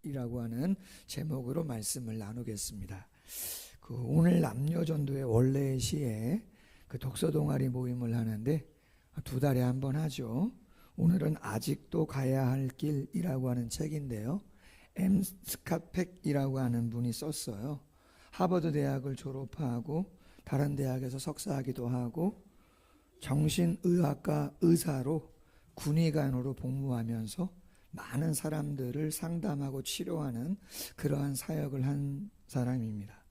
길이라고 하는 제목으로 말씀을 나누겠습니다. 오늘 남녀전도의 원래의 시에 독서 동아리 모임을 하는데 2달에 한 번 하죠. 오늘은 아직도 가야 할 길이라고 하는 책인데요. M. 스캇 팩이라고 하는 분이 썼어요. 하버드 대학을 졸업하고 다른 대학에서 석사하기도 하고 정신의학과 의사로 군의관으로 복무하면서 많은 사람들을 상담하고 치료하는 그러한 사역을 한 사람입니다.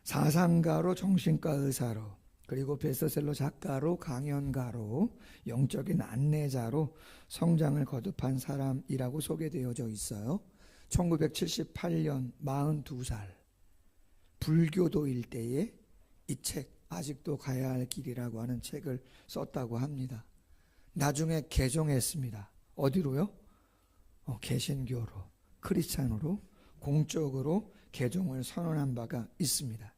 사상가로 정신과 의사로 그리고 베스트셀러 작가로 강연가로 영적인 안내자로 성장을 거듭한 사람이라고 소개되어져 있어요. 1978년 42살 불교도일 때에 이 책 아직도 가야 할 길이라고 하는 책을 썼다고 합니다. 나중에 개종했습니다. 어디로요? 개신교로, 크리스찬으로 공적으로 개종을 선언한 바가 있습니다.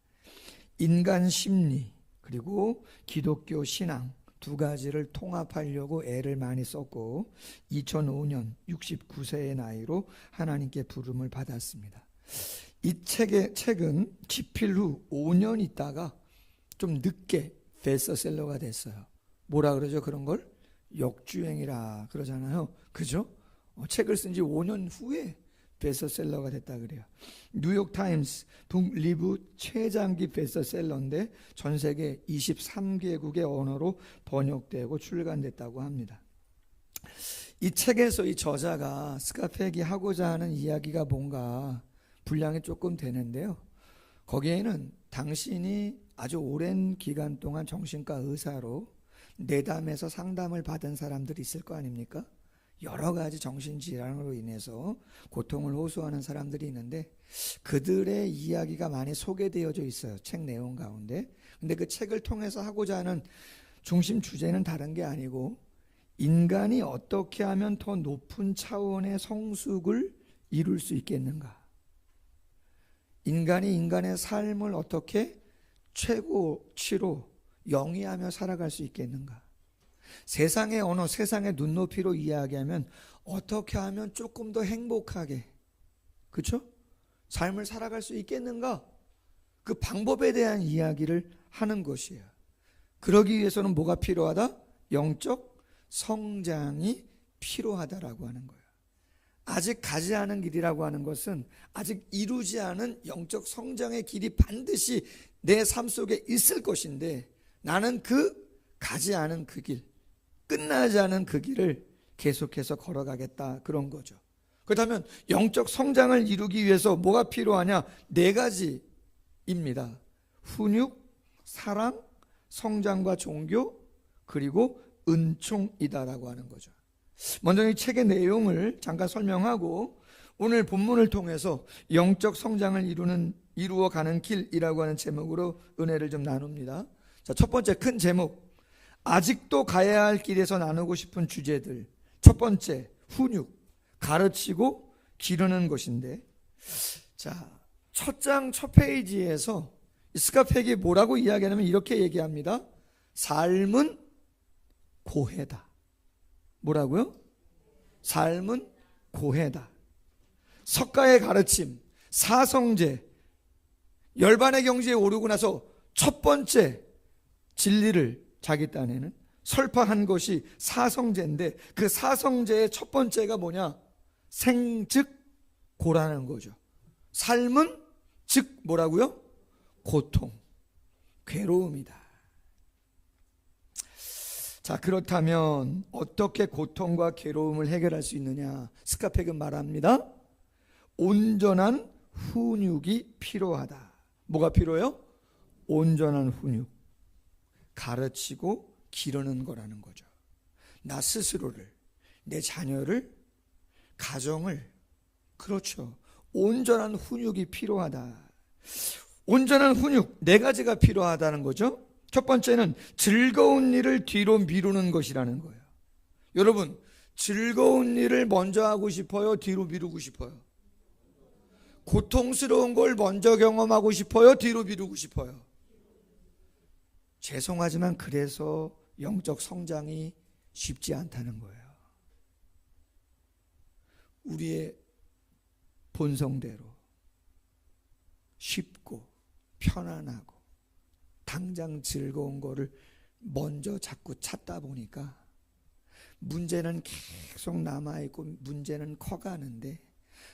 인간 심리 그리고 기독교 신앙 두 가지를 통합하려고 애를 많이 썼고 2005년 69세의 나이로 하나님께 부름을 받았습니다. 이 책은 집필 후 5년 있다가 좀 늦게 베스트셀러가 됐어요. 뭐라 그러죠? 그런 걸? 역주행이라 그러잖아요. 그죠? 책을 쓴 지 5년 후에 베스트셀러가 됐다 그래요. 뉴욕타임스 북리브 최장기 베스트셀러인데 전 세계 23개국의 언어로 번역되고 출간됐다고 합니다. 이 책에서 이 저자가 스캇 팩이 하고자 하는 이야기가 뭔가 분량이 조금 되는데요. 거기에는 당신이 아주 오랜 기간 동안 정신과 의사로 내담에서 상담을 받은 사람들이 있을 거 아닙니까? 여러 가지 정신질환으로 인해서 고통을 호소하는 사람들이 있는데 그들의 이야기가 많이 소개되어져 있어요. 책 내용 가운데. 근데 그 책을 통해서 하고자 하는 중심 주제는 다른 게 아니고 인간이 어떻게 하면 더 높은 차원의 성숙을 이룰 수 있겠는가? 인간이 인간의 삶을 어떻게 최고치로 영위하며 살아갈 수 있겠는가? 세상의 언어, 세상의 눈높이로 이야기하면 어떻게 하면 조금 더 행복하게, 그렇죠? 삶을 살아갈 수 있겠는가? 그 방법에 대한 이야기를 하는 것이에요. 그러기 위해서는 뭐가 필요하다? 영적 성장이 필요하다라고 하는 거예요. 아직 가지 않은 길이라고 하는 것은 아직 이루지 않은 영적 성장의 길이 반드시 내 삶 속에 있을 것인데 나는 가지 않은 그 길, 끝나지 않은 그 길을 계속해서 걸어가겠다 그런 거죠. 그렇다면 영적 성장을 이루기 위해서 뭐가 필요하냐? 4가지입니다. 훈육, 사랑, 성장과 종교, 그리고 은총이다라고 하는 거죠. 먼저 이 책의 내용을 잠깐 설명하고 오늘 본문을 통해서 영적 성장을 이루어가는 길이라고 하는 제목으로 은혜를 좀 나눕니다. 자, 첫 번째 큰 제목, 아직도 가야 할 길에서 나누고 싶은 주제들. 첫 번째, 훈육, 가르치고 기르는 것인데, 자, 첫 장 첫 페이지에서 스캇 팩이 뭐라고 이야기하냐면 이렇게 얘기합니다. 삶은 고해다. 뭐라고요? 삶은 고해다. 석가의 가르침, 사성제, 열반의 경지에 오르고 나서 첫 번째 진리를 자기 딴에는 설파한 것이 사성제인데 그 사성제의 첫 번째가 뭐냐? 생즉 고라는 거죠. 삶은 즉 뭐라고요? 고통, 괴로움이다. 자, 그렇다면 어떻게 고통과 괴로움을 해결할 수 있느냐? 스캇 팩은 말합니다. 온전한 훈육이 필요하다. 뭐가 필요해요? 온전한 훈육. 가르치고 기르는 거라는 거죠. 나 스스로를, 내 자녀를, 가정을, 그렇죠. 온전한 훈육이 필요하다. 온전한 훈육 4가지가 필요하다는 거죠. 첫 번째는 즐거운 일을 뒤로 미루는 것이라는 거예요. 여러분, 즐거운 일을 먼저 하고 싶어요? 뒤로 미루고 싶어요? 고통스러운 걸 먼저 경험하고 싶어요? 뒤로 미루고 싶어요? 죄송하지만 그래서 영적 성장이 쉽지 않다는 거예요. 우리의 본성대로 쉽고 편안하고 당장 즐거운 거를 먼저 자꾸 찾다 보니까 문제는 계속 남아있고 문제는 커가는데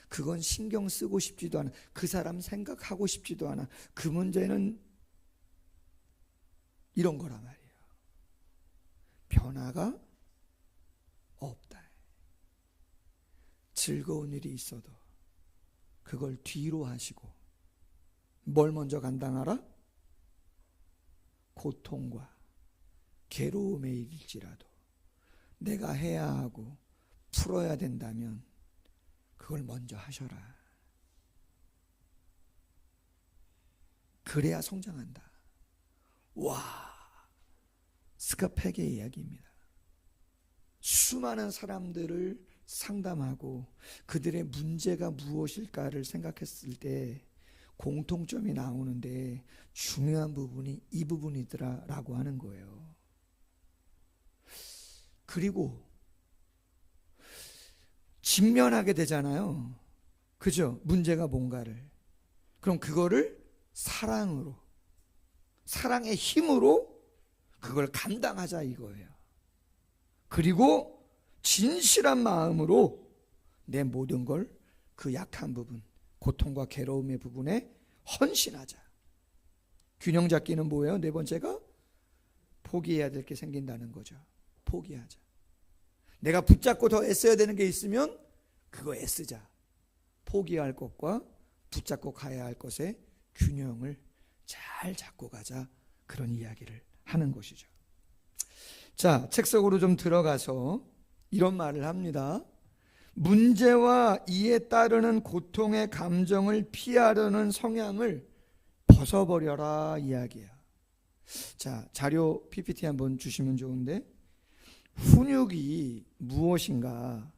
그건 신경 쓰고 싶지도 않아. 그 사람 생각하고 싶지도 않아. 그 문제는 이런 거란 말이에요. 변화가 없다. 즐거운 일이 있어도 그걸 뒤로 하시고 뭘 먼저 감당하라? 고통과 괴로움에 이를지라도 내가 해야 하고 풀어야 된다면 그걸 먼저 하셔라. 그래야 성장한다. 와, 스카펙의 이야기입니다. 수많은 사람들을 상담하고 그들의 문제가 무엇일까를 생각했을 때 공통점이 나오는데 중요한 부분이 이 부분이더라라고 하는 거예요. 그리고 직면하게 되잖아요. 그죠? 문제가 뭔가를. 그럼 그거를 사랑으로, 사랑의 힘으로 그걸 감당하자 이거예요. 그리고 진실한 마음으로 내 모든 걸 그 약한 부분, 고통과 괴로움의 부분에 헌신하자. 균형 잡기는 뭐예요? 네 번째가 포기해야 될 게 생긴다는 거죠. 포기하자. 내가 붙잡고 더 애써야 되는 게 있으면 그거 애쓰자. 포기할 것과 붙잡고 가야 할 것의 균형을 잘 잡고 가자. 그런 이야기를 하는 것이죠. 자, 책 속으로 좀 들어가서 이런 말을 합니다. 문제와 이에 따르는 고통의 감정을 피하려는 성향을 벗어버려라 이야기야. 자, 자료 PPT 한번 주시면 좋은데, 훈육이 무엇인가?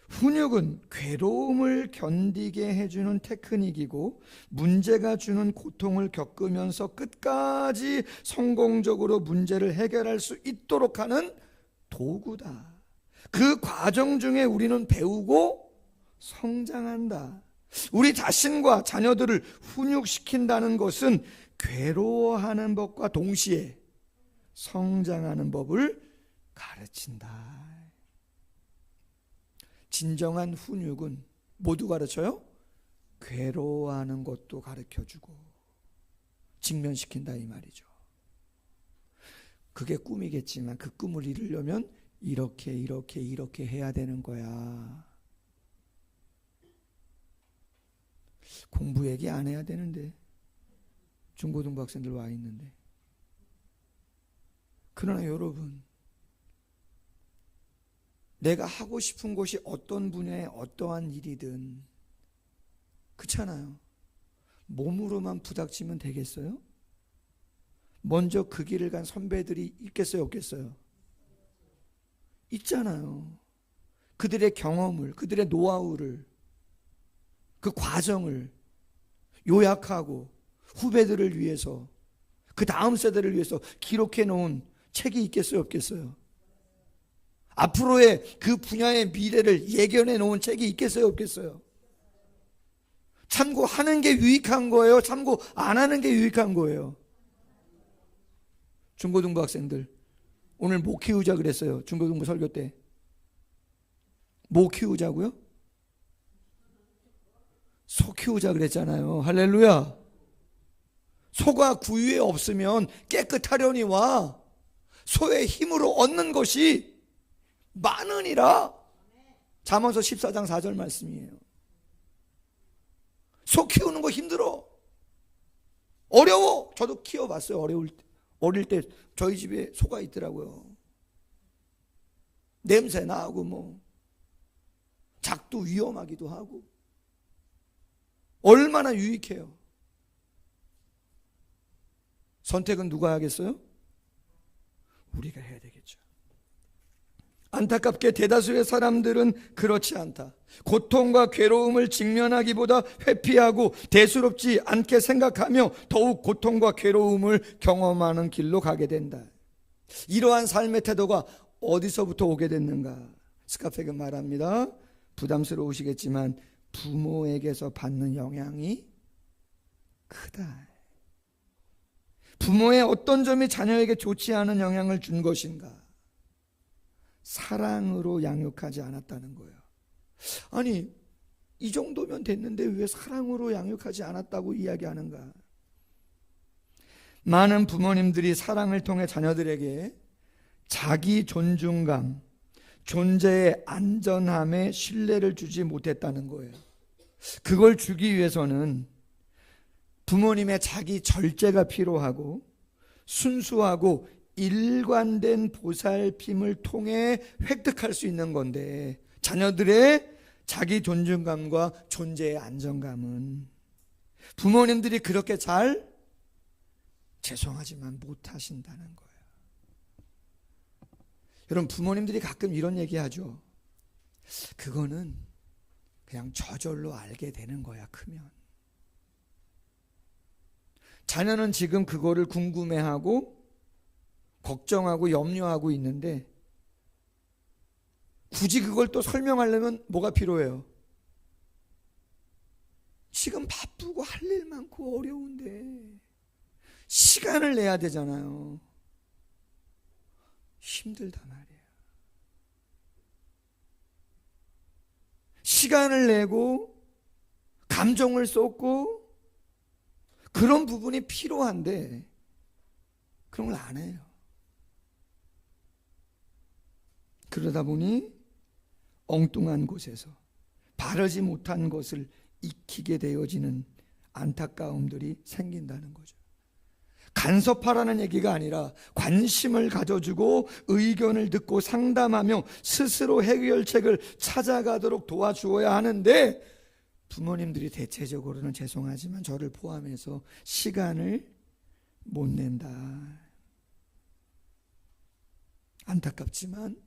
훈육은 괴로움을 견디게 해주는 테크닉이고 문제가 주는 고통을 겪으면서 끝까지 성공적으로 문제를 해결할 수 있도록 하는 도구다. 그 과정 중에 우리는 배우고 성장한다. 우리 자신과 자녀들을 훈육시킨다는 것은 괴로워하는 법과 동시에 성장하는 법을 가르친다. 진정한 훈육은 모두 가르쳐요? 괴로워하는 것도 가르쳐주고 직면시킨다 이 말이죠. 그게 꿈이겠지만 그 꿈을 이루려면 이렇게 해야 되는 거야. 공부 얘기 안 해야 되는데 중고등부 학생들 와 있는데. 그러나 여러분, 내가 하고 싶은 것이 어떤 분야의 어떠한 일이든 그렇잖아요. 몸으로만 부닥치면 되겠어요? 먼저 그 길을 간 선배들이 있겠어요, 없겠어요? 있잖아요. 그들의 경험을, 그들의 노하우를, 그 과정을 요약하고 후배들을 위해서, 그 다음 세대를 위해서 기록해 놓은 책이 있겠어요, 없겠어요? 앞으로의 그 분야의 미래를 예견해 놓은 책이 있겠어요, 없겠어요? 참고하는 게 유익한 거예요? 참고 안 하는 게 유익한 거예요? 중고등부 학생들, 오늘 뭐 키우자 그랬어요? 중고등부 설교 때. 뭐 키우자고요? 소 키우자 그랬잖아요. 할렐루야. 소가 구유에 없으면 깨끗하려니와 소의 힘으로 얻는 것이 많으니라. 잠언서 14장 4절 말씀이에요. 소 키우는 거 힘들어. 어려워. 저도 키워봤어요. 어릴 때 저희 집에 소가 있더라고요. 냄새 나고 뭐 작도 위험하기도 하고. 얼마나 유익해요. 선택은 누가 하겠어요? 우리가 해야 되겠죠. 안타깝게 대다수의 사람들은 그렇지 않다. 고통과 괴로움을 직면하기보다 회피하고 대수롭지 않게 생각하며 더욱 고통과 괴로움을 경험하는 길로 가게 된다. 이러한 삶의 태도가 어디서부터 오게 됐는가? 스카펙은 말합니다. 부담스러우시겠지만 부모에게서 받는 영향이 크다. 부모의 어떤 점이 자녀에게 좋지 않은 영향을 준 것인가? 사랑으로 양육하지 않았다는 거예요. 아니, 이 정도면 됐는데 왜 사랑으로 양육하지 않았다고 이야기하는가? 많은 부모님들이 사랑을 통해 자녀들에게 자기 존중감, 존재의 안전함에 신뢰를 주지 못했다는 거예요. 그걸 주기 위해서는 부모님의 자기 절제가 필요하고 순수하고 일관된 보살핌을 통해 획득할 수 있는 건데, 자녀들의 자기 존중감과 존재의 안정감은 부모님들이 그렇게 잘, 죄송하지만 못하신다는 거예요. 여러분, 부모님들이 가끔 이런 얘기하죠. 그거는 그냥 저절로 알게 되는 거야, 크면. 자녀는 지금 그거를 궁금해하고 걱정하고 염려하고 있는데, 굳이 그걸 또 설명하려면 뭐가 필요해요? 지금 바쁘고 할 일 많고 어려운데 시간을 내야 되잖아요. 힘들단 말이에요. 시간을 내고 감정을 쏟고 그런 부분이 필요한데 그런 걸 안 해요. 그러다 보니 엉뚱한 곳에서 바르지 못한 것을 익히게 되어지는 안타까움들이 생긴다는 거죠. 간섭하라는 얘기가 아니라 관심을 가져주고 의견을 듣고 상담하며 스스로 해결책을 찾아가도록 도와주어야 하는데, 부모님들이 대체적으로는 죄송하지만 저를 포함해서 시간을 못 낸다. 안타깝지만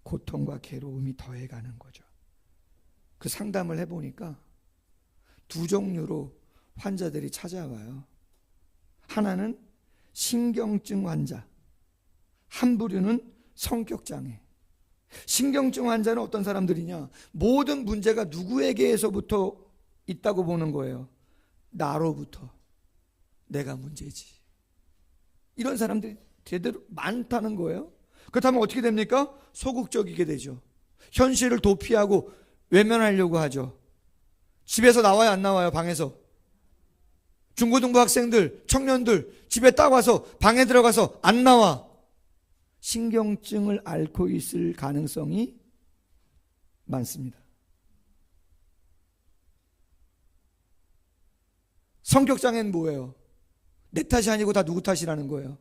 고통과 괴로움이 더해가는 거죠. 그 상담을 해보니까 두 종류로 환자들이 찾아와요. 하나는 신경증 환자, 한 부류는 성격장애. 신경증 환자는 어떤 사람들이냐? 모든 문제가 누구에게서부터 있다고 보는 거예요. 나로부터. 내가 문제지. 이런 사람들이 제대로 많다는 거예요. 그렇다면 어떻게 됩니까? 소극적이게 되죠. 현실을 도피하고 외면하려고 하죠. 집에서 나와요, 안 나와요? 방에서. 중고등부 학생들, 청년들 집에 딱 와서 방에 들어가서 안 나와. 신경증을 앓고 있을 가능성이 많습니다. 성격장애는 뭐예요? 내 탓이 아니고 다 누구 탓이라는 거예요?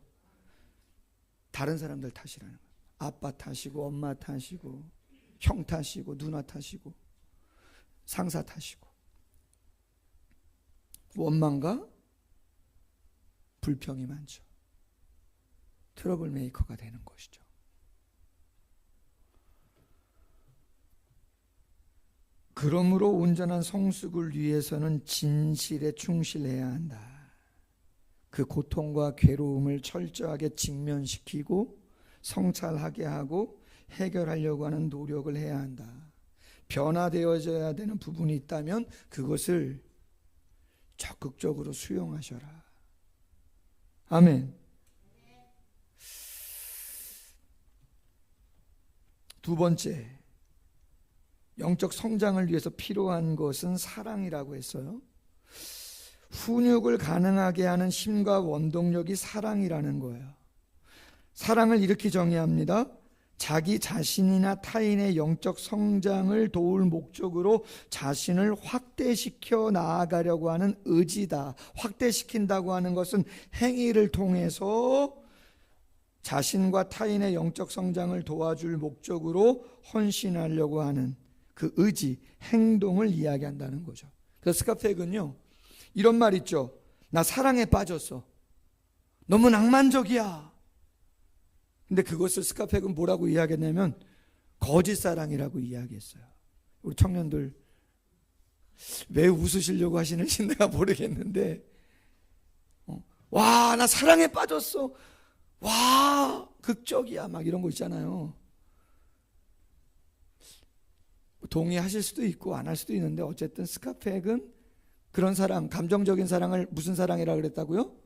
다른 사람들 탓이라는 거예요. 아빠 탓이고 엄마 탓이고 형 탓이고 누나 탓이고 상사 탓이고, 원망과 불평이 많죠. 트러블 메이커가 되는 것이죠. 그러므로 온전한 성숙을 위해서는 진실에 충실해야 한다. 그 고통과 괴로움을 철저하게 직면시키고 성찰하게 하고 해결하려고 하는 노력을 해야 한다. 변화되어져야 되는 부분이 있다면 그것을 적극적으로 수용하셔라. 아멘. 두 번째, 영적 성장을 위해서 필요한 것은 사랑이라고 했어요. 훈육을 가능하게 하는 힘과 원동력이 사랑이라는 거예요. 사랑을 이렇게 정의합니다. 자기 자신이나 타인의 영적 성장을 도울 목적으로 자신을 확대시켜 나아가려고 하는 의지다. 확대시킨다고 하는 것은 행위를 통해서 자신과 타인의 영적 성장을 도와줄 목적으로 헌신하려고 하는 그 의지, 행동을 이야기한다는 거죠. 그래서 스카펙은요, 이런 말 있죠. 나 사랑에 빠졌어. 너무 낭만적이야. 근데 그것을 스카펙은 뭐라고 이야기했냐면 거짓 사랑이라고 이야기했어요. 우리 청년들 왜 웃으시려고 하시는지 내가 모르겠는데, 와, 나 사랑에 빠졌어. 와, 극적이야. 막 이런 거 있잖아요. 동의하실 수도 있고 안 할 수도 있는데 어쨌든 스카펙은 그런 사랑, 감정적인 사랑을 무슨 사랑이라고 그랬다고요?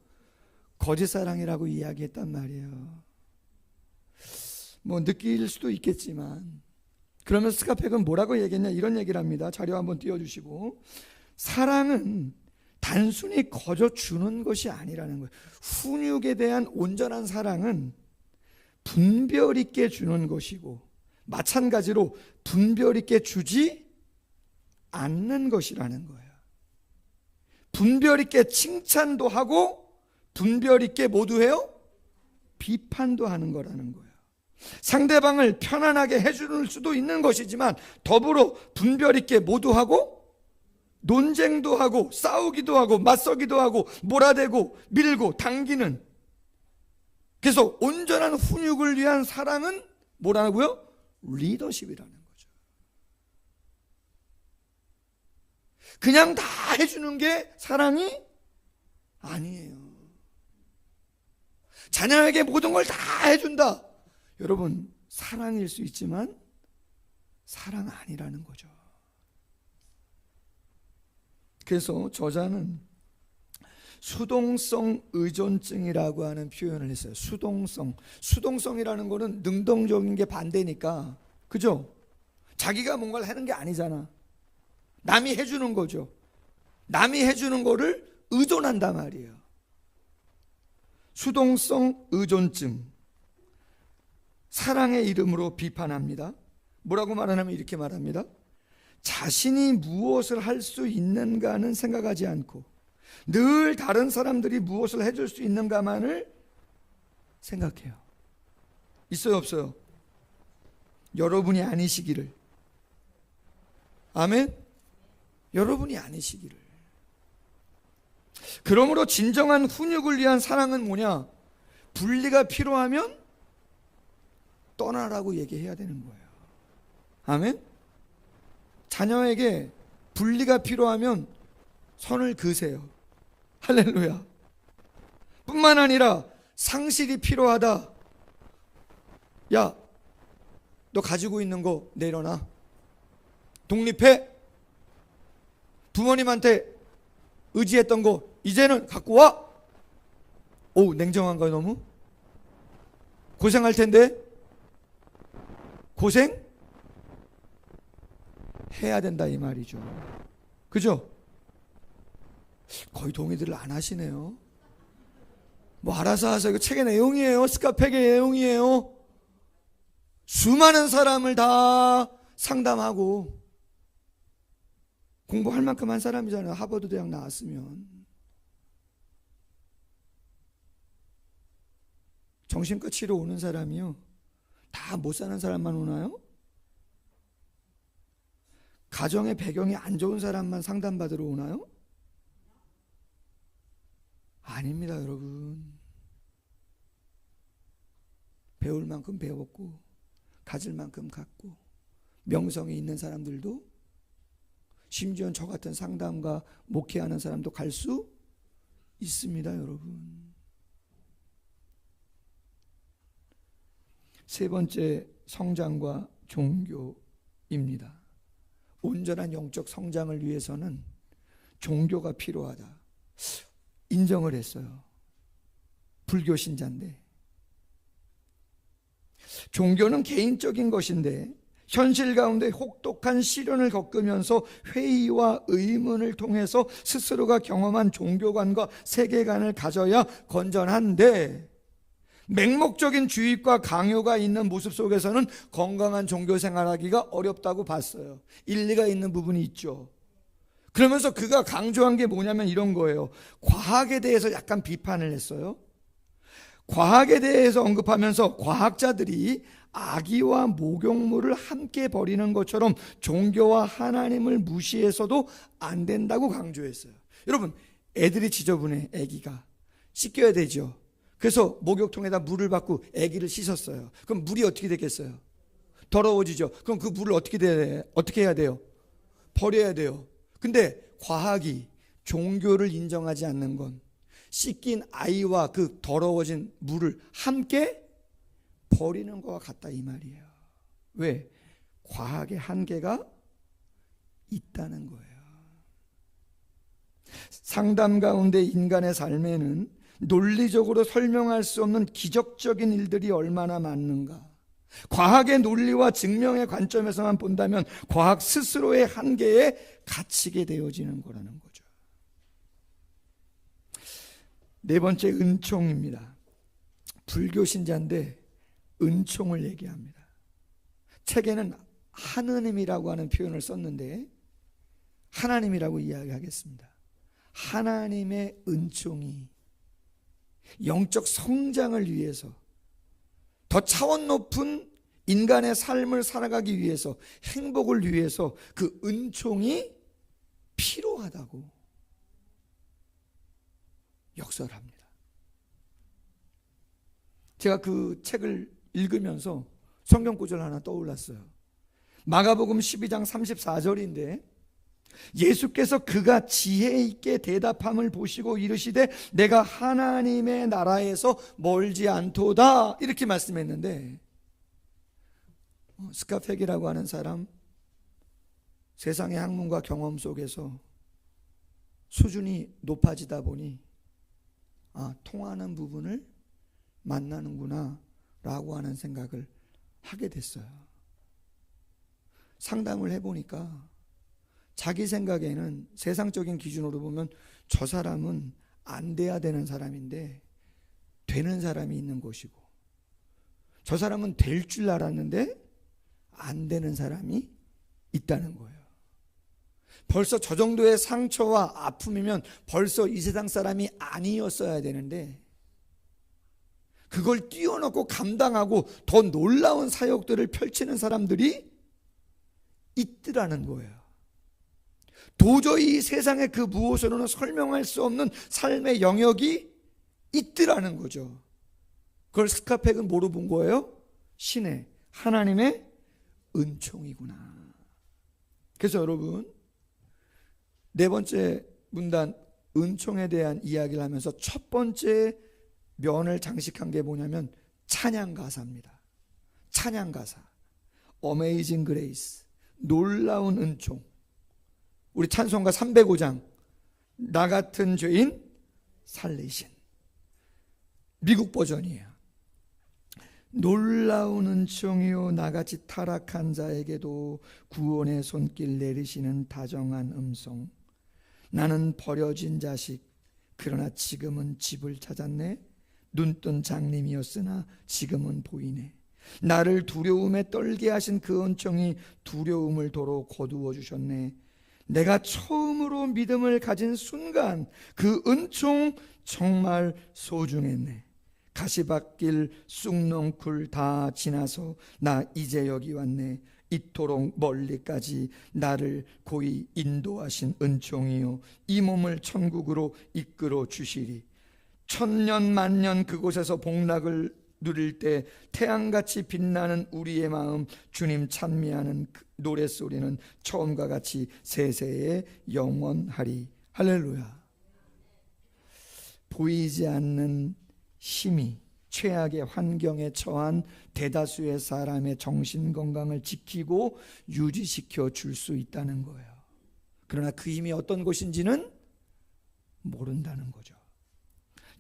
거짓 사랑이라고 이야기했단 말이에요. 뭐 느낄 수도 있겠지만, 그러면 스카펙은 뭐라고 얘기했냐, 이런 얘기를 합니다. 자료 한번 띄워주시고, 사랑은 단순히 거저 주는 것이 아니라는 거예요. 훈육에 대한 온전한 사랑은 분별 있게 주는 것이고, 마찬가지로 분별 있게 주지 않는 것이라는 거예요. 분별 있게 칭찬도 하고 분별 있게 모두 해요? 비판도 하는 거라는 거예요. 상대방을 편안하게 해줄 수도 있는 것이지만 더불어 분별 있게 모두 하고 논쟁도 하고 싸우기도 하고 맞서기도 하고 몰아대고 밀고 당기는, 그래서 온전한 훈육을 위한 사랑은 뭐라고요? 리더십이라는 거죠. 그냥 다 해주는 게 사랑이 아니에요. 자녀에게 모든 걸 다 해준다, 여러분 사랑일 수 있지만 사랑 아니라는 거죠. 그래서 저자는 수동성 의존증이라고 하는 표현을 했어요. 수동성이라는 거는 능동적인 게 반대니까, 그죠? 자기가 뭔가를 하는 게 아니잖아. 남이 해주는 거죠. 남이 해주는 거를 의존한단 말이에요. 수동성 의존증, 사랑의 이름으로 비판합니다. 뭐라고 말하냐면 이렇게 말합니다. 자신이 무엇을 할 수 있는가는 생각하지 않고 늘 다른 사람들이 무엇을 해줄 수 있는가만을 생각해요. 있어요, 없어요? 여러분이 아니시기를. 아멘? 여러분이 아니시기를. 그러므로 진정한 훈육을 위한 사랑은 뭐냐? 분리가 필요하면 떠나라고 얘기해야 되는 거예요. 아멘? 자녀에게 분리가 필요하면 선을 그으세요. 할렐루야. 뿐만 아니라 상실이 필요하다. 야, 너 가지고 있는 거 내려놔. 독립해. 부모님한테 의지했던 거 이제는 갖고 와. 오, 냉정한가요 너무? 고생할 텐데. 고생 해야 된다 이 말이죠. 그죠? 거의 동의들을 안 하시네요. 뭐 알아서 하세요. 이거 책의 내용이에요. 스카펙의 내용이에요. 수많은 사람을 다 상담하고 공부할 만큼 한 사람이잖아요. 하버드 대학 나왔으면. 정신과 치료 오는 사람이요, 다 못 사는 사람만 오나요? 가정의 배경이 안 좋은 사람만 상담받으러 오나요? 아닙니다, 여러분. 배울 만큼 배웠고 가질 만큼 갖고 명성이 있는 사람들도, 심지어 저 같은 상담과 목회하는 사람도 갈 수 있습니다, 여러분. 세 번째, 성장과 종교입니다. 온전한 영적 성장을 위해서는 종교가 필요하다 인정을 했어요. 불교 신자인데. 종교는 개인적인 것인데 현실 가운데 혹독한 시련을 겪으면서 회의와 의문을 통해서 스스로가 경험한 종교관과 세계관을 가져야 건전한데, 맹목적인 주입과 강요가 있는 모습 속에서는 건강한 종교 생활하기가 어렵다고 봤어요. 일리가 있는 부분이 있죠. 그러면서 그가 강조한 게 뭐냐면 이런 거예요. 과학에 대해서 약간 비판을 했어요. 과학에 대해서 언급하면서 과학자들이 아기와 목욕물을 함께 버리는 것처럼 종교와 하나님을 무시해서도 안 된다고 강조했어요. 여러분, 애들이 지저분해. 아기가 씻겨야 되죠. 그래서 목욕통에다 물을 받고 아기를 씻었어요. 그럼 물이 어떻게 되겠어요? 더러워지죠. 그럼 그 물을 어떻게 해야 돼요? 버려야 돼요. 근데 과학이 종교를 인정하지 않는 건 씻긴 아이와 그 더러워진 물을 함께 버리는 것과 같다 이 말이에요. 왜? 과학의 한계가 있다는 거예요. 상담 가운데 인간의 삶에는 논리적으로 설명할 수 없는 기적적인 일들이 얼마나 많은가. 과학의 논리와 증명의 관점에서만 본다면 과학 스스로의 한계에 갇히게 되어지는 거라는 거죠. 네 번째, 은총입니다. 불교 신자인데 은총을 얘기합니다. 책에는 하느님이라고 하는 표현을 썼는데 하나님이라고 이야기하겠습니다. 하나님의 은총이 영적 성장을 위해서, 더 차원 높은 인간의 삶을 살아가기 위해서, 행복을 위해서 그 은총이 필요하다고 역설합니다. 제가 그 책을 읽으면서 성경 구절 하나 떠올랐어요. 마가복음 12장 34절인데 예수께서 그가 지혜 있게 대답함을 보시고 이르시되 내가 하나님의 나라에서 멀지 않도다, 이렇게 말씀했는데, 스카펙이라고 하는 사람, 세상의 학문과 경험 속에서 수준이 높아지다 보니 통하는 부분을 만나는구나 라고 하는 생각을 하게 됐어요. 상담을 해보니까 자기 생각에는 세상적인 기준으로 보면 저 사람은 안 돼야 되는 사람인데 되는 사람이 있는 곳이고, 저 사람은 될 줄 알았는데 안 되는 사람이 있다는 거예요. 벌써 저 정도의 상처와 아픔이면 벌써 이 세상 사람이 아니었어야 되는데 그걸 뛰어넘고 감당하고 더 놀라운 사역들을 펼치는 사람들이 있더라는 거예요. 도저히 이 세상의 그 무엇으로는 설명할 수 없는 삶의 영역이 있더라는 거죠. 그걸 스카펙은 뭐로 본 거예요? 신의, 하나님의 은총이구나. 그래서 여러분, 네 번째 문단 은총에 대한 이야기를 하면서 첫 번째 면을 장식한 게 뭐냐면 찬양가사입니다. 찬양가사, Amazing Grace, 놀라운 은총. 우리 찬송가 305장, 나 같은 죄인 살리신, 미국 버전이에요. 놀라운 은총이요 나같이 타락한 자에게도 구원의 손길 내리시는 다정한 음성. 나는 버려진 자식, 그러나 지금은 집을 찾았네. 눈뜬 장님이었으나 지금은 보이네. 나를 두려움에 떨게 하신 그 은총이 두려움을 도로 거두어 주셨네. 내가 처음으로 믿음을 가진 순간 그 은총 정말 소중했네. 가시밭길 쑥농쿨 다 지나서 나 이제 여기 왔네. 이토록 멀리까지 나를 고이 인도하신 은총이요 이 몸을 천국으로 이끌어 주시리. 천년 만년 그곳에서 복락을 누릴 때 태양같이 빛나는 우리의 마음 주님 찬미하는 그 노랫소리는 처음과 같이 세세에 영원하리. 할렐루야. 보이지 않는 힘이 최악의 환경에 처한 대다수의 사람의 정신건강을 지키고 유지시켜 줄 수 있다는 거예요. 그러나 그 힘이 어떤 것인지는 모른다는 거죠.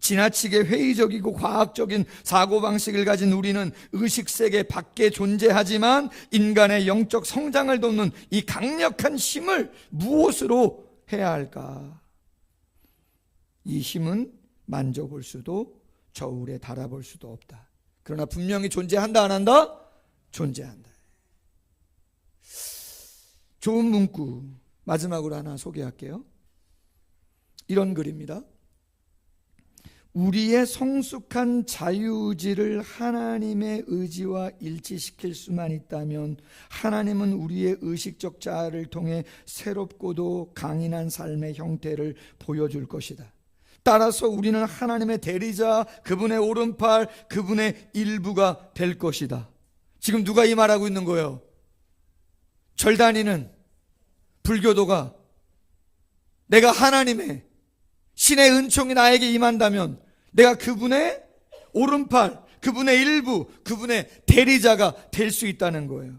지나치게 회의적이고 과학적인 사고방식을 가진 우리는 의식세계 밖에 존재하지만 인간의 영적 성장을 돕는 이 강력한 힘을 무엇으로 해야 할까? 이 힘은 만져볼 수도 저울에 달아볼 수도 없다. 그러나 분명히 존재한다, 안 한다? 존재한다. 좋은 문구 마지막으로 하나 소개할게요. 이런 글입니다. 우리의 성숙한 자유의지를 하나님의 의지와 일치시킬 수만 있다면 하나님은 우리의 의식적 자아를 통해 새롭고도 강인한 삶의 형태를 보여줄 것이다. 따라서 우리는 하나님의 대리자, 그분의 오른팔, 그분의 일부가 될 것이다. 지금 누가 이 말하고 있는 거예요? 절 다니는 불교도가 내가 하나님의 신의 은총이 나에게 임한다면 내가 그분의 오른팔, 그분의 일부, 그분의 대리자가 될 수 있다는 거예요.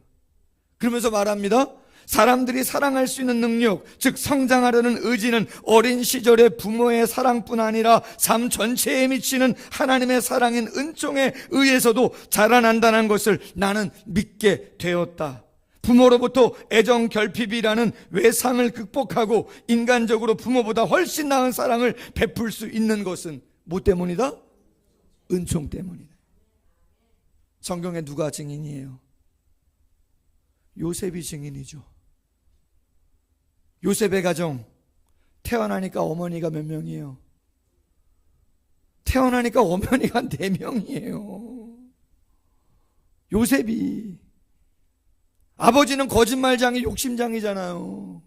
그러면서 말합니다. 사람들이 사랑할 수 있는 능력, 즉 성장하려는 의지는 어린 시절의 부모의 사랑뿐 아니라 삶 전체에 미치는 하나님의 사랑인 은총에 의해서도 자라난다는 것을 나는 믿게 되었다. 부모로부터 애정 결핍이라는 외상을 극복하고 인간적으로 부모보다 훨씬 나은 사랑을 베풀 수 있는 것은 뭐 때문이다? 은총 때문이다. 성경에 누가 증인이에요? 요셉이 증인이죠. 요셉의 가정, 태어나니까 어머니가 몇 명이에요? 태어나니까 어머니가 4명이에요. 요셉이. 아버지는 거짓말장이 욕심장이잖아요.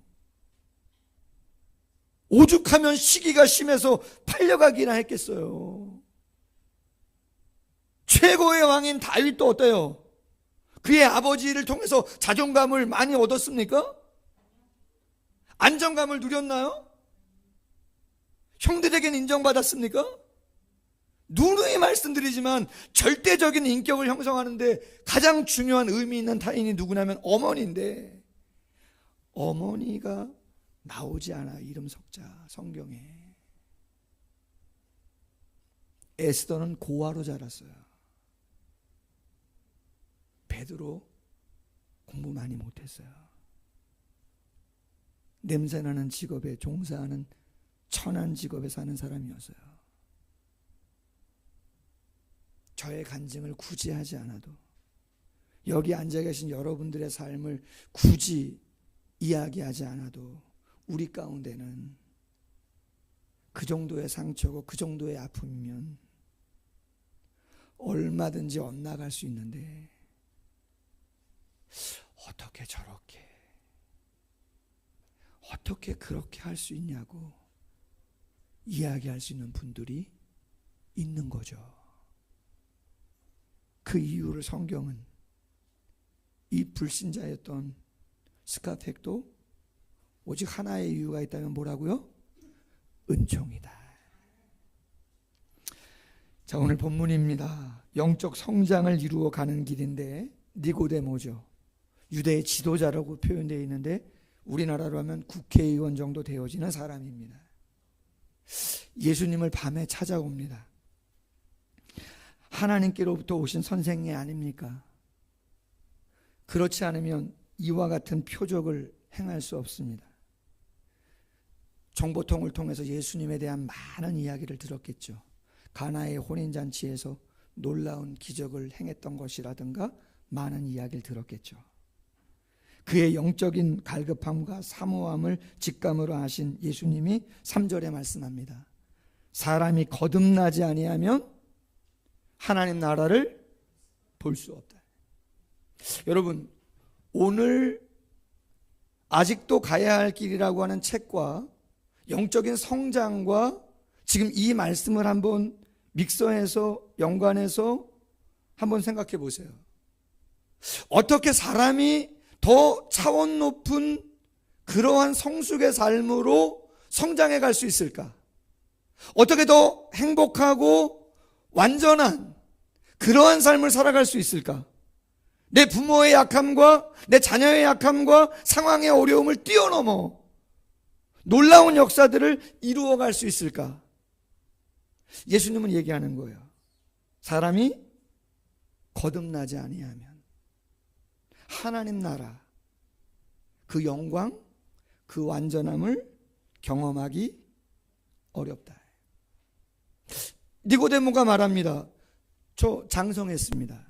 오죽하면 시기가 심해서 팔려가기나 했겠어요. 최고의 왕인 다윗도 어때요? 그의 아버지를 통해서 자존감을 많이 얻었습니까? 안정감을 누렸나요? 형들에게는 인정받았습니까? 누누이 말씀드리지만 절대적인 인격을 형성하는데 가장 중요한 의미 있는 타인이 누구냐면 어머니인데, 어머니가 나오지 않아. 이름 석자 성경에. 에스더는 고아로 자랐어요. 베드로 공부 많이 못했어요. 냄새나는 직업에 종사하는 천한 직업에 사는 사람이었어요. 저의 간증을 굳이 하지 않아도, 여기 앉아 계신 여러분들의 삶을 굳이 이야기하지 않아도 우리 가운데는 그 정도의 상처고 그 정도의 아픔이면 얼마든지 엇나갈 수 있는데 어떻게 그렇게 할 수 있냐고 이야기할 수 있는 분들이 있는 거죠. 그 이유를 성경은 이 불신자였던 스카펙도 오직 하나의 이유가 있다면 뭐라고요? 은총이다. 자, 오늘 본문입니다. 영적 성장을 이루어 가는 길인데 니고데모죠. 유대의 지도자라고 표현되어 있는데 우리나라로 하면 국회의원 정도 되어지는 사람입니다. 예수님을 밤에 찾아옵니다. 하나님께로부터 오신 선생이 아닙니까? 그렇지 않으면 이와 같은 표적을 행할 수 없습니다. 정보통을 통해서 예수님에 대한 많은 이야기를 들었겠죠. 가나의 혼인잔치에서 놀라운 기적을 행했던 것이라든가 많은 이야기를 들었겠죠. 그의 영적인 갈급함과 사모함을 직감으로 하신 예수님이 3절에 말씀합니다. 사람이 거듭나지 아니하면 하나님 나라를 볼 수 없다. 여러분, 오늘 아직도 가야 할 길이라고 하는 책과 영적인 성장과 지금 이 말씀을 한번 믹서해서 연관해서 한번 생각해 보세요. 어떻게 사람이 더 차원 높은 그러한 성숙의 삶으로 성장해 갈 수 있을까? 어떻게 더 행복하고 완전한 그러한 삶을 살아갈 수 있을까? 내 부모의 약함과 내 자녀의 약함과 상황의 어려움을 뛰어넘어 놀라운 역사들을 이루어갈 수 있을까? 예수님은 얘기하는 거예요. 사람이 거듭나지 아니하면 하나님 나라, 그 영광, 그 완전함을 경험하기 어렵다. 니고데모가 말합니다. 저 장성했습니다.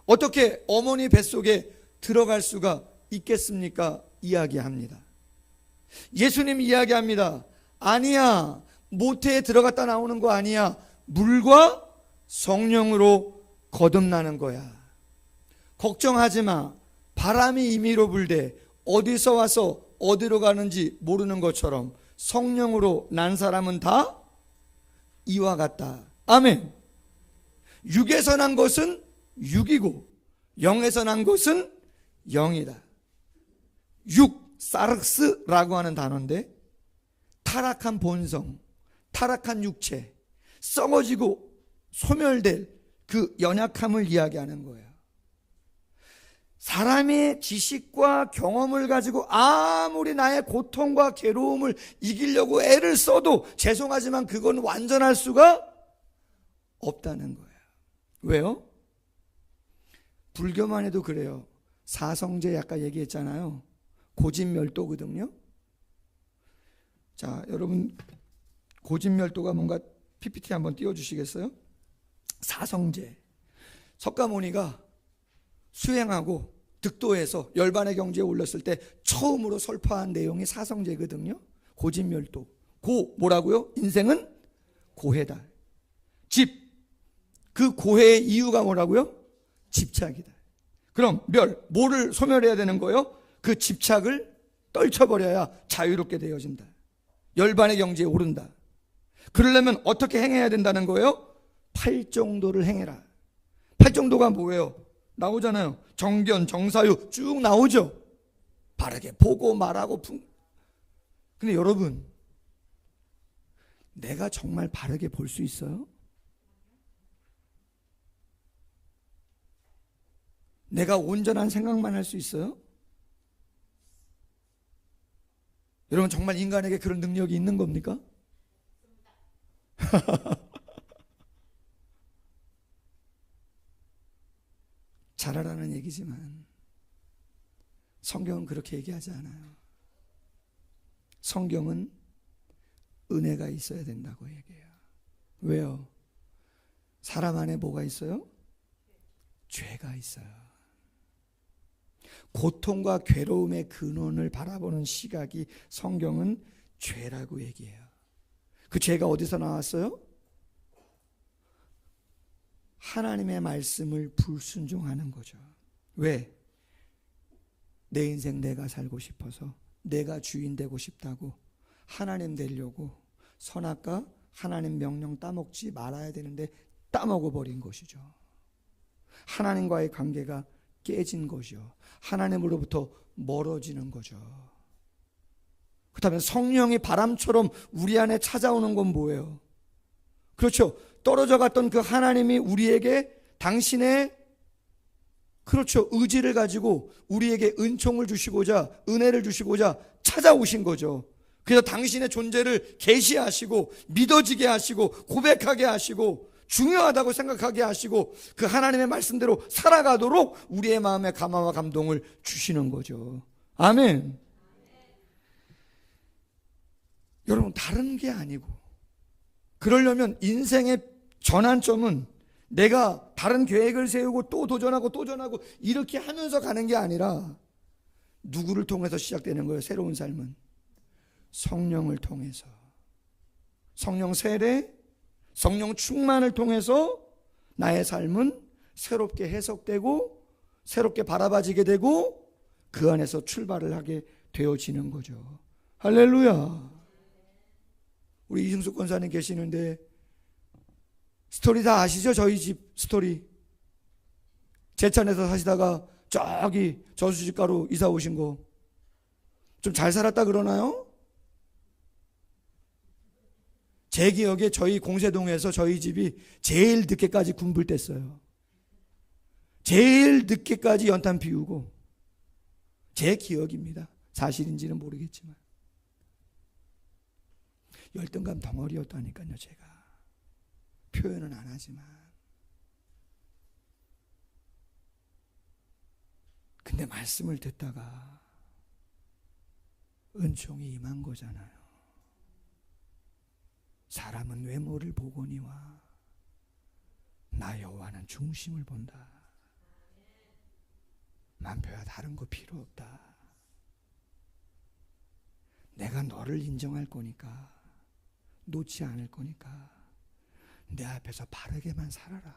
어떻게 어머니 뱃속에 들어갈 수가 있겠습니까? 이야기합니다. 예수님 이야기합니다. 아니야, 모태에 들어갔다 나오는 거 아니야. 물과 성령으로 거듭나는 거야. 걱정하지 마. 바람이 임의로 불되 어디서 와서 어디로 가는지 모르는 것처럼 성령으로 난 사람은 다 이와 같다. 아멘. 육에서 난 것은 육이고 영에서 난 것은 영이다. 육, 사르스라고 하는 단어인데 타락한 본성, 타락한 육체, 썩어지고 소멸될 그 연약함을 이야기하는 거예요. 사람의 지식과 경험을 가지고 아무리 나의 고통과 괴로움을 이기려고 애를 써도 죄송하지만 그건 완전할 수가 없다는 거예요. 왜요? 불교만 해도 그래요. 사성제 아까 얘기했잖아요. 고진멸도거든요. 자, 여러분 고진멸도가 뭔가 PPT 한번 띄워주시겠어요? 사성제. 석가모니가 수행하고 득도해서 열반의 경지에 올랐을 때 처음으로 설파한 내용이 사성제거든요. 고진멸도. 고 뭐라고요? 인생은 고해다. 집. 그 고해의 이유가 뭐라고요? 집착이다. 그럼 뭐를 소멸해야 되는 거예요? 그 집착을 떨쳐버려야 자유롭게 되어진다. 열반의 경지에 오른다. 그러려면 어떻게 행해야 된다는 거예요? 팔정도를 행해라. 팔정도가 뭐예요? 나오잖아요. 정견, 정사유 쭉 나오죠. 바르게 보고 말하고 근데 여러분, 내가 정말 바르게 볼 수 있어요? 내가 온전한 생각만 할 수 있어요? 여러분, 정말 인간에게 그런 능력이 있는 겁니까? 잘하라는 얘기지만 성경은 그렇게 얘기하지 않아요. 성경은 은혜가 있어야 된다고 얘기해요. 왜요? 사람 안에 뭐가 있어요? 죄가 있어요. 고통과 괴로움의 근원을 바라보는 시각이 성경은 죄라고 얘기해요. 그 죄가 어디서 나왔어요? 하나님의 말씀을 불순종하는 거죠. 왜? 내 인생 내가 살고 싶어서, 내가 주인 되고 싶다고 하나님 되려고 선악과 하나님 명령 따먹지 말아야 되는데 따먹어버린 것이죠. 하나님과의 관계가 깨진 것이요. 하나님으로부터 멀어지는 거죠. 그렇다면 성령이 바람처럼 우리 안에 찾아오는 건 뭐예요? 그렇죠. 떨어져 갔던 그 하나님이 우리에게 당신의 의지를 가지고 우리에게 은총을 주시고자, 은혜를 주시고자 찾아오신 거죠. 그래서 당신의 존재를 계시하시고 믿어지게 하시고 고백하게 하시고 중요하다고 생각하게 하시고 그 하나님의 말씀대로 살아가도록 우리의 마음에 감화와 감동을 주시는 거죠. 아멘. 여러분, 다른 게 아니고, 그러려면 인생의 전환점은 내가 다른 계획을 세우고 또 도전하고 이렇게 하면서 가는 게 아니라 누구를 통해서 시작되는 거예요? 새로운 삶은 성령을 통해서, 성령 세례, 성령 충만을 통해서 나의 삶은 새롭게 해석되고 새롭게 바라봐지게 되고 그 안에서 출발을 하게 되어지는 거죠. 할렐루야. 우리 이승숙 권사님 계시는데 스토리 다 아시죠? 저희 집 스토리. 제천에서 사시다가 저기 저수지가로 이사 오신 거. 좀 잘 살았다 그러나요? 제 기억에 저희 공세동에서 저희 집이 제일 늦게까지 군불 뗐어요. 제일 늦게까지 연탄 피우고. 제 기억입니다. 사실인지는 모르겠지만. 열등감 덩어리였다니까요, 제가. 표현은 안 하지만. 근데 말씀을 듣다가 은총이 임한 거잖아요. 사람은 외모를 보거니와 나 여호와는 중심을 본다. 만표야, 다른 거 필요 없다. 내가 너를 인정할 거니까, 놓지 않을 거니까 내 앞에서 바르게만 살아라.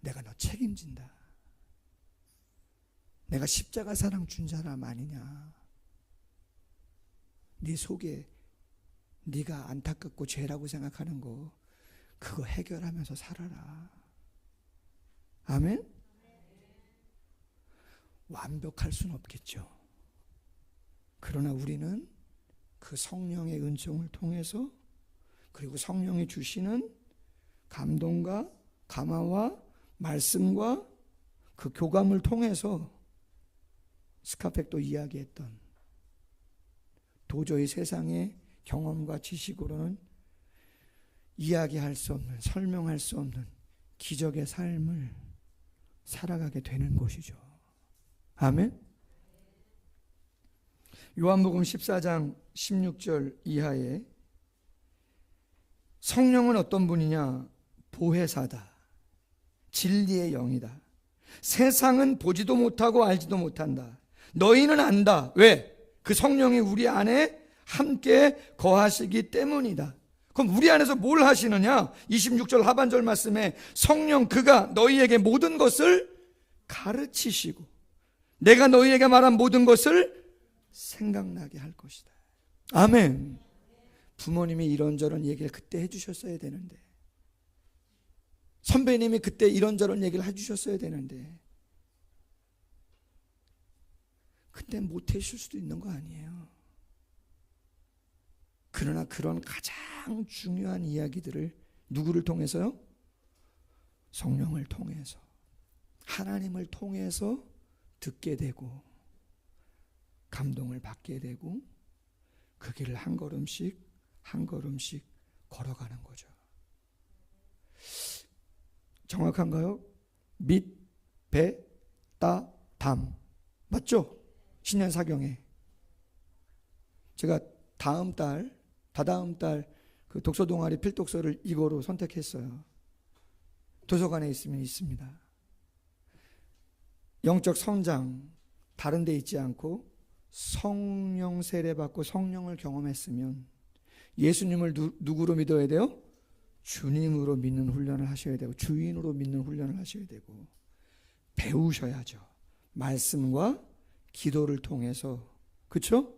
내가 너 책임진다. 내가 십자가 사랑 준 사람 아니냐. 네 속에 네가 안타깝고 죄라고 생각하는 거 그거 해결하면서 살아라. 아멘? 완벽할 수는 없겠죠. 그러나 우리는 그 성령의 은총을 통해서, 그리고 성령이 주시는 감동과 감화와 말씀과 그 교감을 통해서 스카펙도 이야기했던 도저히 세상의 경험과 지식으로는 이야기할 수 없는, 설명할 수 없는 기적의 삶을 살아가게 되는 것이죠. 아멘. 요한복음 14장 16절 이하에 성령은 어떤 분이냐? 보혜사다, 진리의 영이다. 세상은 보지도 못하고 알지도 못한다. 너희는 안다. 왜? 그 성령이 우리 안에 함께 거하시기 때문이다. 그럼 우리 안에서 뭘 하시느냐? 26절 하반절 말씀에 성령 그가 너희에게 모든 것을 가르치시고 내가 너희에게 말한 모든 것을 생각나게 할 것이다. 아멘. 부모님이 이런저런 얘기를 그때 해주셨어야 되는데, 선배님이 그때 이런저런 얘기를 해주셨어야 되는데 그때 못 해주실 수도 있는 거 아니에요. 그러나 그런 가장 중요한 이야기들을 누구를 통해서요? 성령을 통해서, 하나님을 통해서 듣게 되고 감동을 받게 되고 그 길을 한 걸음씩 한 걸음씩 걸어가는 거죠. 정확한가요? 밑, 배, 따, 담. 맞죠? 신년사경에. 제가 다다음 달 그 독서 동아리 필독서를 이거로 선택했어요. 도서관에 있으면 있습니다. 영적 성장, 다른 데 있지 않고 성령 세례받고 성령을 경험했으면 예수님을 누구로 믿어야 돼요? 주님으로 믿는 훈련을 하셔야 되고 주인으로 믿는 훈련을 하셔야 되고 배우셔야죠. 말씀과 기도를 통해서, 그렇죠?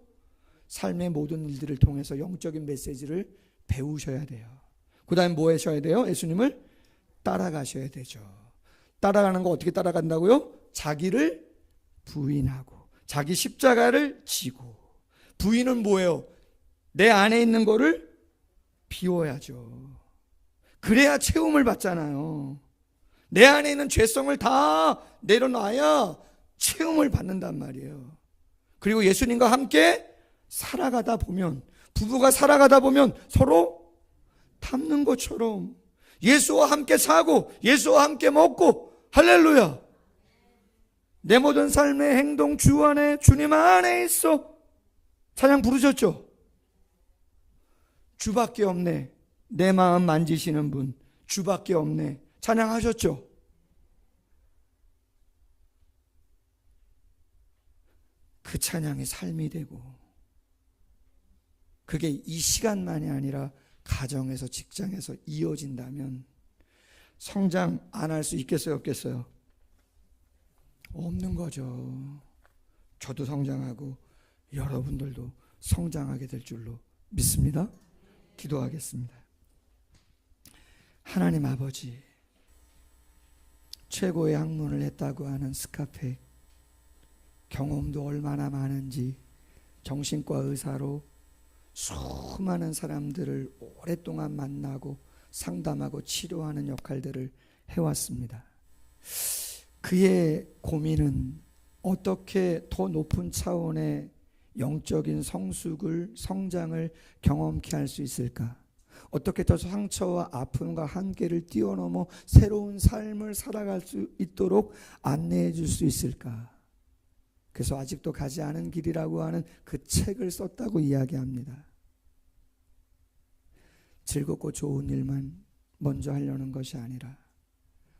삶의 모든 일들을 통해서 영적인 메시지를 배우셔야 돼요. 그 다음에 뭐 하셔야 돼요? 예수님을 따라가셔야 되죠. 따라가는 거 어떻게 따라간다고요? 자기를 부인하고 자기 십자가를 지고. 부인은 뭐예요? 내 안에 있는 거를 비워야죠. 그래야 체험을 받잖아요. 내 안에 있는 죄성을 다 내려놔야 체험을 받는단 말이에요. 그리고 예수님과 함께 살아가다 보면, 부부가 살아가다 보면 서로 닮는 것처럼 예수와 함께 사고 예수와 함께 먹고, 할렐루야, 내 모든 삶의 행동 주 안에, 주님 안에 있어. 찬양 부르셨죠? 주밖에 없네, 내 마음 만지시는 분 주밖에 없네, 찬양하셨죠? 그 찬양이 삶이 되고, 그게 이 시간만이 아니라 가정에서, 직장에서 이어진다면 성장 안 할 수 있겠어요, 없겠어요? 없는 거죠. 저도 성장하고 여러분들도 성장하게 될 줄로 믿습니다. 기도하겠습니다. 하나님 아버지, 최고의 학문을 했다고 하는 스카펙, 경험도 얼마나 많은지 정신과 의사로 수많은 사람들을 오랫동안 만나고 상담하고 치료하는 역할들을 해왔습니다. 그의 고민은 어떻게 더 높은 차원의 영적인 성숙을, 성장을 경험케 할 수 있을까? 어떻게 더 상처와 아픔과 한계를 뛰어넘어 새로운 삶을 살아갈 수 있도록 안내해 줄 수 있을까? 그래서 아직도 가지 않은 길이라고 하는 그 책을 썼다고 이야기합니다. 즐겁고 좋은 일만 먼저 하려는 것이 아니라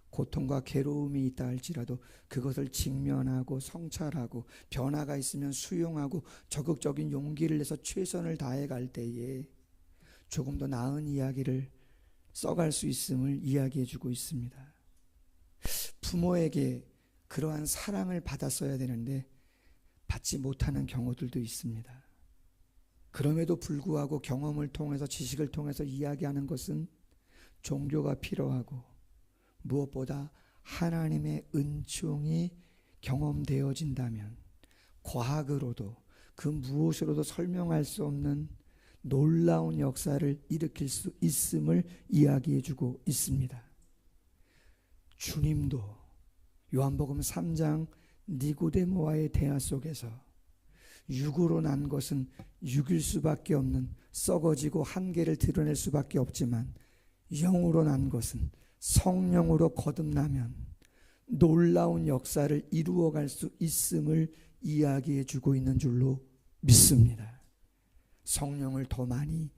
고통과 괴로움이 있다 할지라도 그것을 직면하고 성찰하고 변화가 있으면 수용하고 적극적인 용기를 내서 최선을 다해 갈 때에 조금 더 나은 이야기를 써갈 수 있음을 이야기해 주고 있습니다. 부모에게 그러한 사랑을 받았어야 되는데 받지 못하는 경우들도 있습니다. 그럼에도 불구하고 경험을 통해서, 지식을 통해서 이야기하는 것은 종교가 필요하고 무엇보다 하나님의 은총이 경험되어진다면 과학으로도 그 무엇으로도 설명할 수 없는 놀라운 역사를 일으킬 수 있음을 이야기해 주고 있습니다. 주님도 요한복음 3장 니고데모와의 대화 속에서 육으로 난 것은 육일 수밖에 없는 썩어지고 한계를 드러낼 수밖에 없지만 영으로 난 것은 성령으로 거듭나면 놀라운 역사를 이루어갈 수 있음을 이야기해 주고 있는 줄로 믿습니다. 성령을 더 많이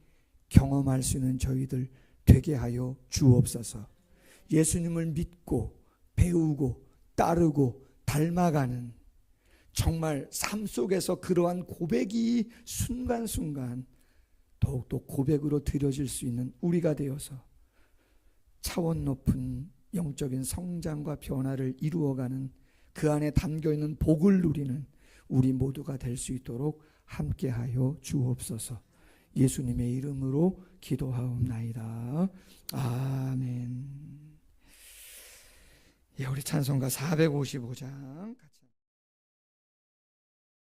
경험할 수 있는 저희들 되게 하여 주옵소서. 예수님을 믿고 배우고 따르고 닮아가는 정말 삶 속에서 그러한 고백이 순간순간 더욱더 고백으로 드려질 수 있는 우리가 되어서 차원 높은 영적인 성장과 변화를 이루어가는 그 안에 담겨있는 복을 누리는 우리 모두가 될 수 있도록 함께하여 주옵소서. 예수님의 이름으로 기도하옵나이다. 아멘. 우리 찬송가 455장